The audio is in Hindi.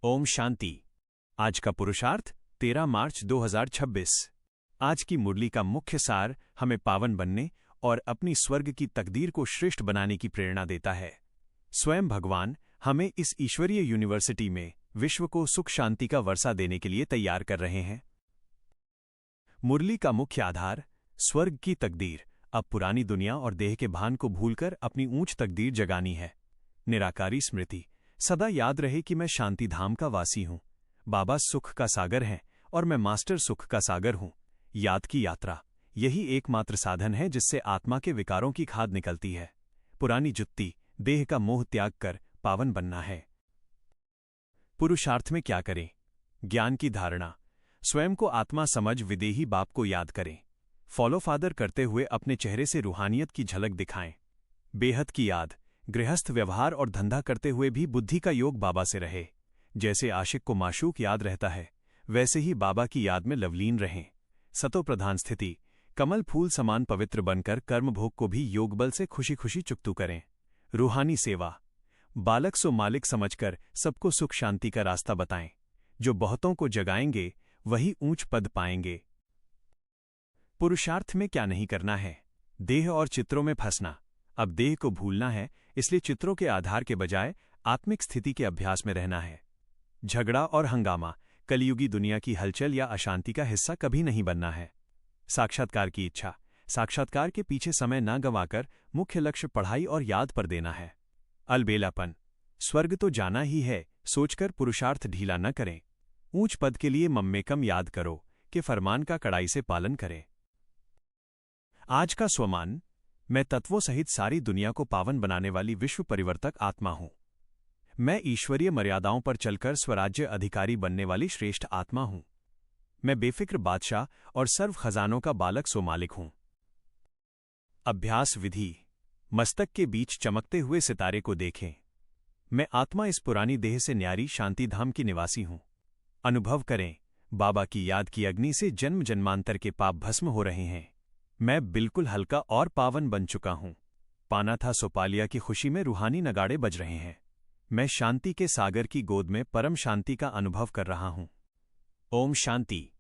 ओम शांति। आज का पुरुषार्थ 13 मार्च 2026। आज की मुरली का मुख्य सार हमें पावन बनने और अपनी स्वर्ग की तकदीर को श्रेष्ठ बनाने की प्रेरणा देता है। स्वयं भगवान हमें इस ईश्वरीय यूनिवर्सिटी में विश्व को सुख शांति का वर्षा देने के लिए तैयार कर रहे हैं। मुरली का मुख्य आधार स्वर्ग की तकदीर। अब पुरानी दुनिया और देह के भान को भूलकर अपनी ऊंच तकदीर जगानी है। निराकारी स्मृति। सदा याद रहे कि मैं शांति धाम का वासी हूं। बाबा सुख का सागर हैं और मैं मास्टर सुख का सागर हूं। याद की यात्रा यही एकमात्र साधन है जिससे आत्मा के विकारों की खाद निकलती है। पुरानी जुत्ती देह का मोह त्याग कर पावन बनना है। पुरुषार्थ में क्या करें? ज्ञान की धारणा। स्वयं को आत्मा समझ विदेही बाप को याद करें। फॉलो फादर करते हुए अपने चेहरे से रूहानियत की झलक दिखाएं। बेहद की याद। गृहस्थ व्यवहार और धंधा करते हुए भी बुद्धि का योग बाबा से रहे। जैसे आशिक को माशूक याद रहता है, वैसे ही बाबा की याद में लवलीन रहें। सतो प्रधान स्थिति। कमल फूल समान पवित्र बनकर कर्मभोग को भी योग बल से खुशी खुशी चुकतू करें। रूहानी सेवा। बालक सो मालिक समझकर सबको सुख शांति का रास्ता बताएं। जो बहुतों को जगाएंगे वही ऊंच पद पाएंगे। पुरुषार्थ में क्या नहीं करना है? देह और चित्रों में फंसना। अब देह को भूलना है, इसलिए चित्रों के आधार के बजाय आत्मिक स्थिति के अभ्यास में रहना है। झगड़ा और हंगामा कलयुगी दुनिया की हलचल या अशांति का हिस्सा कभी नहीं बनना है। साक्षात्कार की इच्छा। साक्षात्कार के पीछे समय न गंवाकर मुख्य लक्ष्य पढ़ाई और याद पर देना है। अलबेलापन। स्वर्ग तो जाना ही है सोचकर पुरुषार्थ ढीला न करें। ऊंच पद के लिए मम्मेकम याद करो कि फरमान का कड़ाई से पालन करें। आज का स्वमान। मैं तत्वों सहित सारी दुनिया को पावन बनाने वाली विश्व परिवर्तक आत्मा हूं। मैं ईश्वरीय मर्यादाओं पर चलकर स्वराज्य अधिकारी बनने वाली श्रेष्ठ आत्मा हूं। मैं बेफिक्र बादशाह और सर्व खजानों का बालक सो मालिक हूं। अभ्यास विधि। मस्तक के बीच चमकते हुए सितारे को देखें। मैं आत्मा इस पुरानी देह से न्यारी शांतिधाम की निवासी हूं। अनुभव करें, बाबा की याद की अग्नि से जन्म जन्मांतर के पाप भस्म हो रहे हैं। मैं बिल्कुल हल्का और पावन बन चुका हूं। पाना था सोपालिया की खुशी में रूहानी नगाड़े बज रहे हैं। मैं शांति के सागर की गोद में परम शांति का अनुभव कर रहा हूं। ओम शांति।